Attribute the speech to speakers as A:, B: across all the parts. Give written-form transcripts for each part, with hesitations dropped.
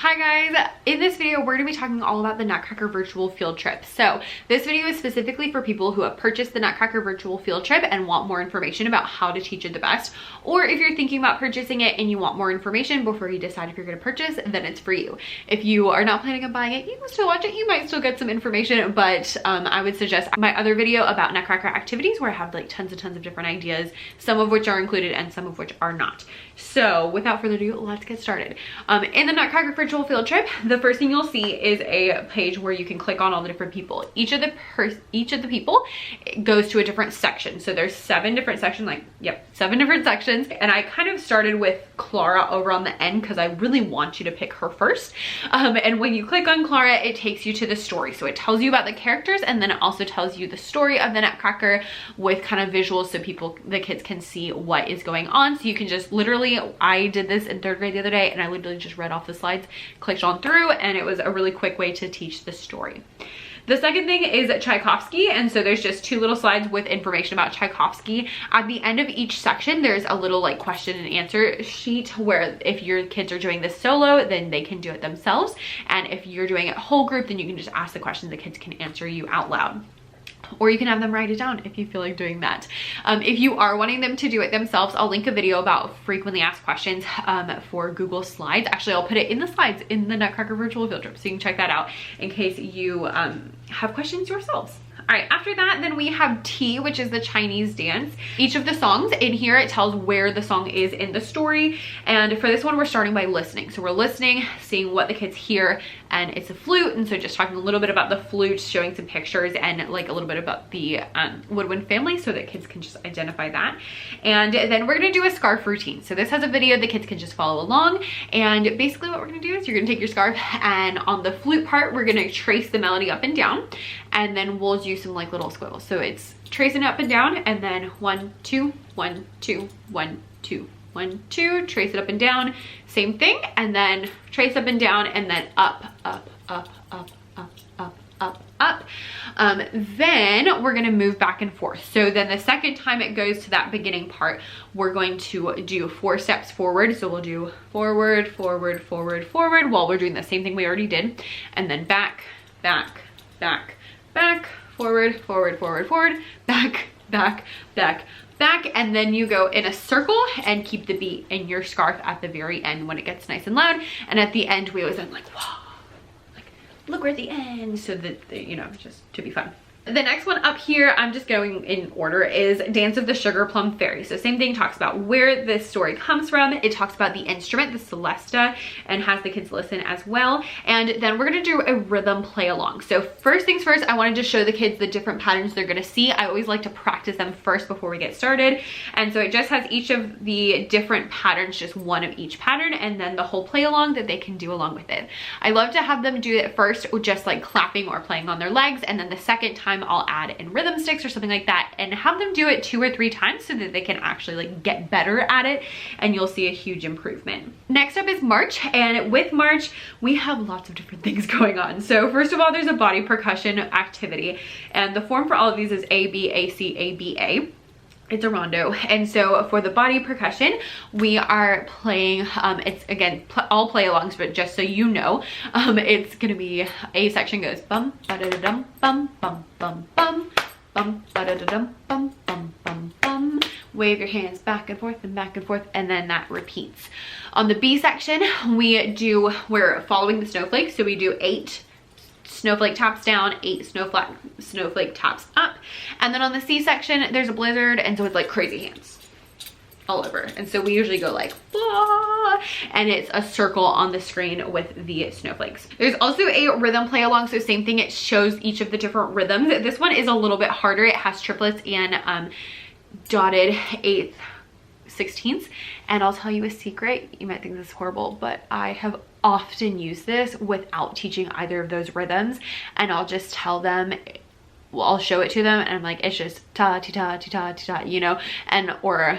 A: Hi guys, in this video we're going to be talking all about the Nutcracker virtual field trip. So this video is specifically for people who have purchased the Nutcracker virtual field trip and want more information about how to teach it the best, or if you're thinking about purchasing it and you want more information before you decide if you're going to purchase, then it's for you. If you are not planning on buying it, you can still watch it, you might still get some information, but I would suggest my other video about Nutcracker activities where I have like tons of different ideas, some of which are included and some of which are not. So without further ado, let's get started. In the Nutcracker virtual field trip, the first thing you'll see is a page where you can click on all the different people. Each of the people goes to a different section. So there's 7 different sections, 7 different sections. And I kind of started with Clara over on the end because I really want you to pick her first. And when you click on Clara, it takes you to the story. So it tells you about the characters, and then it also tells you the story of the Nutcracker with kind of visuals so the kids can see what is going on. So you can just literally, I did this in 3rd grade the other day, and I literally just read off the slides, clicked on through, and it was a really quick way to teach the story. The second thing is Tchaikovsky, and so there's just 2 little slides with information about Tchaikovsky. At the end of each section, there's a little like question and answer sheet where if your kids are doing this solo, then they can do it themselves. And if you're doing it whole group, then you can just ask the questions, the kids can answer you out loud. Or you can have them write it down if you feel like doing that. If you are wanting them to do it themselves, I'll link a video about frequently asked questions for Google Slides. Actually, I'll put it in the slides in the Nutcracker virtual field trip, so you can check that out in case you have questions yourselves. All right, after that, then we have Tea, which is the Chinese dance. Each of the songs in here, it tells where the song is in the story. And for this one, we're starting by listening. So we're listening, seeing what the kids hear, and it's a flute. And so just talking a little bit about the flute, showing some pictures and like a little bit about the woodwind family so that kids can just identify that. And then we're gonna do a scarf routine. So this has a video the kids can just follow along. And basically what we're gonna do is you're gonna take your scarf, and on the flute part, we're gonna trace the melody up and down. And then we'll use some like little squiggles. So it's tracing up and down, and then 1, 2, 1, 2, 1, 2, 1, 2, trace it up and down, same thing, and then trace up and down, and then up, up, up, up, up, up, up, up. Then we're gonna move back and forth. So then the second time it goes to that beginning part, we're going to do 4 steps forward. So we'll do forward, forward, forward, forward, while we're doing the same thing we already did, and then back, back, back, back, forward, forward, forward, forward, back, back, back, back, and then you go in a circle and keep the beat in your scarf at the very end when it gets nice and loud. And at the end, we always end like, whoa, like, look, we're at the end, so that, you know, just to be fun. The next one up here, I'm just going in order, is Dance of the Sugarplum Fairy. So same thing, talks about where this story comes from. It talks about the instrument, the celesta, and has the kids listen as well. And then we're gonna do a rhythm play along. So first things first, I wanted to show the kids the different patterns they're gonna see. I always like to practice them first before we get started. And so it just has each of the different patterns, just one of each pattern, and then the whole play along that they can do along with it. I love to have them do it first, just like clapping or playing on their legs, and then the second time I'll add in rhythm sticks or something like that, and have them do it 2 or 3 times so that they can actually like get better at it, and you'll see a huge improvement. Next up is March, and with March we have lots of different things going on. So first of all, there's a body percussion activity, and the form for all of these is A, B, A, C, A, B, A. It's a rondo. And so for the body percussion, we are playing, it's again, all play alongs, but just so you know, it's gonna be, A section goes bum, ba-da-da-dum, bum, bum, bum, bum, bum, ba-da-da-dum, bum, bum, bum, bum. Wave your hands back and forth, and then that repeats. On the B section, we're following the snowflakes, so we do 8 snowflake taps down, 8 snowflake taps up. And then on the C section, there's a blizzard, and so it's like crazy hands all over. And so we usually go like, wah, and it's a circle on the screen with the snowflakes. There's also a rhythm play along, so same thing, it shows each of the different rhythms. This one is a little bit harder. It has triplets and dotted 8/16. And I'll tell you a secret, you might think this is horrible, but I have often used this without teaching either of those rhythms, and I'll just tell them, well, I'll show it to them, and I'm like, it's just ta ti ta ti ta ti ta, you know, and we'll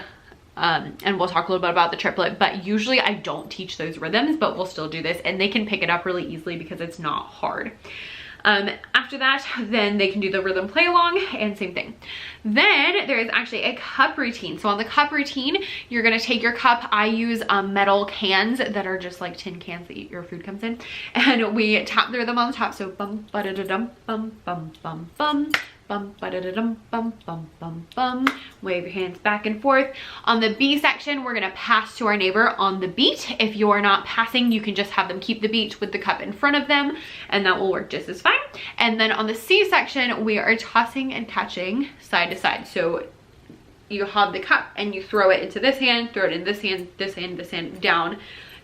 A: talk a little bit about the triplet, but usually I don't teach those rhythms, but we'll still do this, and they can pick it up really easily because it's not hard. After that, then they can do the rhythm play along and same thing. Then there is actually a cup routine. So on the cup routine, you're gonna take your cup. I use metal cans that are just like tin cans that your food comes in, and we tap the rhythm on the top. So bum ba da da dum bum bum bum bum. Bum ba da da dum bum bum bum bum. Wave your hands back and forth. On the B section, we're gonna pass to our neighbor on the beat. If you're not passing, you can just have them keep the beat with the cup in front of them, and that will work just as fine. And then on the C section, we are tossing and catching side to side. So you have the cup and you throw it into this hand, throw it in this hand, this hand, this hand, down,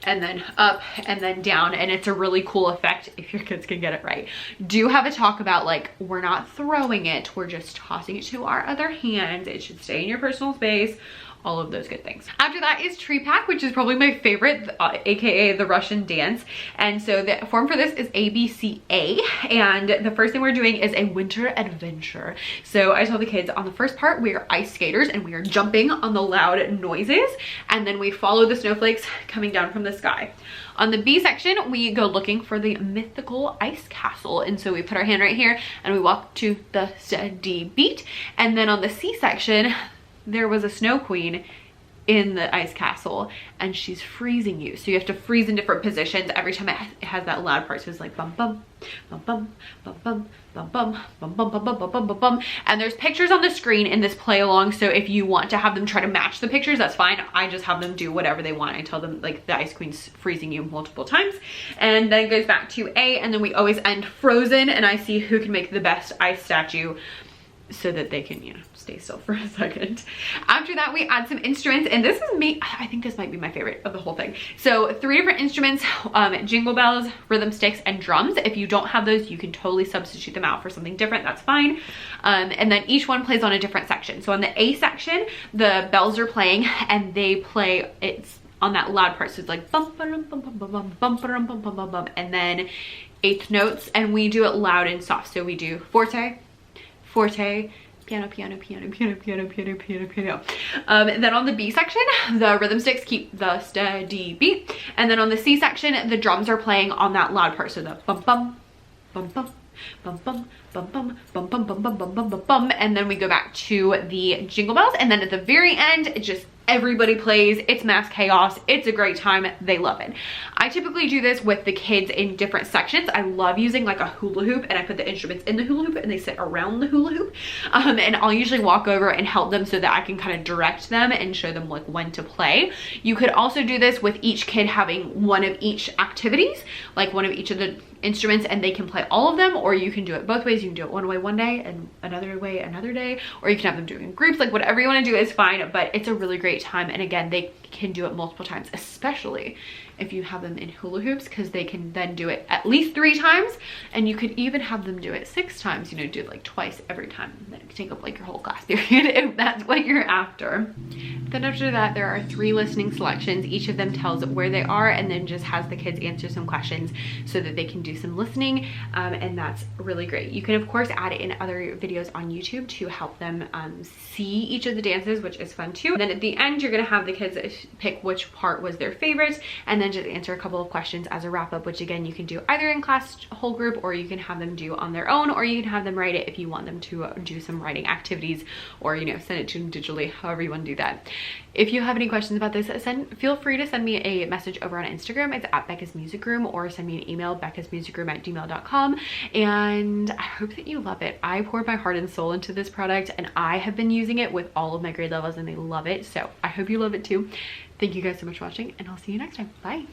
A: and then up and then down, and it's a really cool effect if your kids can get it right. Do have a talk about, like, we're not throwing it, we're just tossing it to our other hand. It should stay in your personal space, all of those good things. After that is Trepak, which is probably my favorite, aka the Russian dance. And so the form for this is ABCA, and the first thing we're doing is a winter adventure. So I tell the kids on the first part, we are ice skaters and we are jumping on the loud noises, and then we follow the snowflakes coming down from the sky. On the B section, we go looking for the mythical ice castle, and so we put our hand right here and we walk to the steady beat. And then on the C section, there was a snow queen in the ice castle and she's freezing you, so you have to freeze in different positions every time it has that loud part. So it's like bum bum bum bum bum bum bum bum bum bum bum bum bum bum bum. And there's pictures on the screen in this play along, so if you want to have them try to match the pictures, that's fine. I just have them do whatever they want. I tell them, like, the ice queen's freezing you multiple times, and then it goes back to A, and then we always end frozen, and I see who can make the best ice statue so that they can, you know, stay still for a second. After that, we add some instruments, and this is me, I think this might be my favorite of the whole thing. So 3 different instruments, jingle bells, rhythm sticks, and drums. If you don't have those, you can totally substitute them out for something different, that's fine. And then each one plays on a different section. So on the A section, the bells are playing, and they play, it's on that loud part, so it's like bum bum bum bum bum bum bum bum bum bum bum, and then 8th notes, and we do it loud and soft. So we do forte, forte, piano, piano, piano, piano, piano, piano, piano, piano. And then on the B section, the rhythm sticks keep the steady beat. And then on the C section, the drums are playing on that loud part. So the bum bum, bum bum, bum bum, bum bum, bum bum, bum bum, bum bum, bum bum. And then we go back to the jingle bells. And then at the very end, it just everybody plays. It's mass chaos. It's a great time. They love it. I typically do this with the kids in different sections. I love using like a hula hoop, and I put the instruments in the hula hoop and they sit around the hula hoop. And I'll usually walk over and help them so that I can kind of direct them and show them like when to play. You could also do this with each kid having one of each activities, like one of each of the instruments, and they can play all of them, or you can do it both ways. You can do it one way one day and another way another day, or you can have them do it in groups. Like whatever you want to do is fine, but it's a really great time. And again, they can do it multiple times, especially if you have them in hula hoops, because they can then do it at least 3 times, and you could even have them do it 6 times, you know, do it like twice every time, and then it can take up like your whole class period if that's what you're after. Then after that, there are 3 listening selections. Each of them tells where they are and then just has the kids answer some questions so that they can do some listening, and that's really great. You can of course add it in other videos on YouTube to help them see each of the dances, which is fun too. And then at the end, you're gonna have the kids pick which part was their favorite, and then just answer a couple of questions as a wrap-up, which again, you can do either in class whole group, or you can have them do on their own, or you can have them write it if you want them to do some writing activities, or, you know, send it to them digitally, however you want to do that. If you have any questions about this, feel free to send me a message over on Instagram. It's at Becca's Music Room, or send me an email, beccasmusicroom@gmail.com. And I hope that you love it. I poured my heart and soul into this product, and I have been using it with all of my grade levels, and they love it. So I hope you love it too. Thank you guys so much for watching, and I'll see you next time. Bye.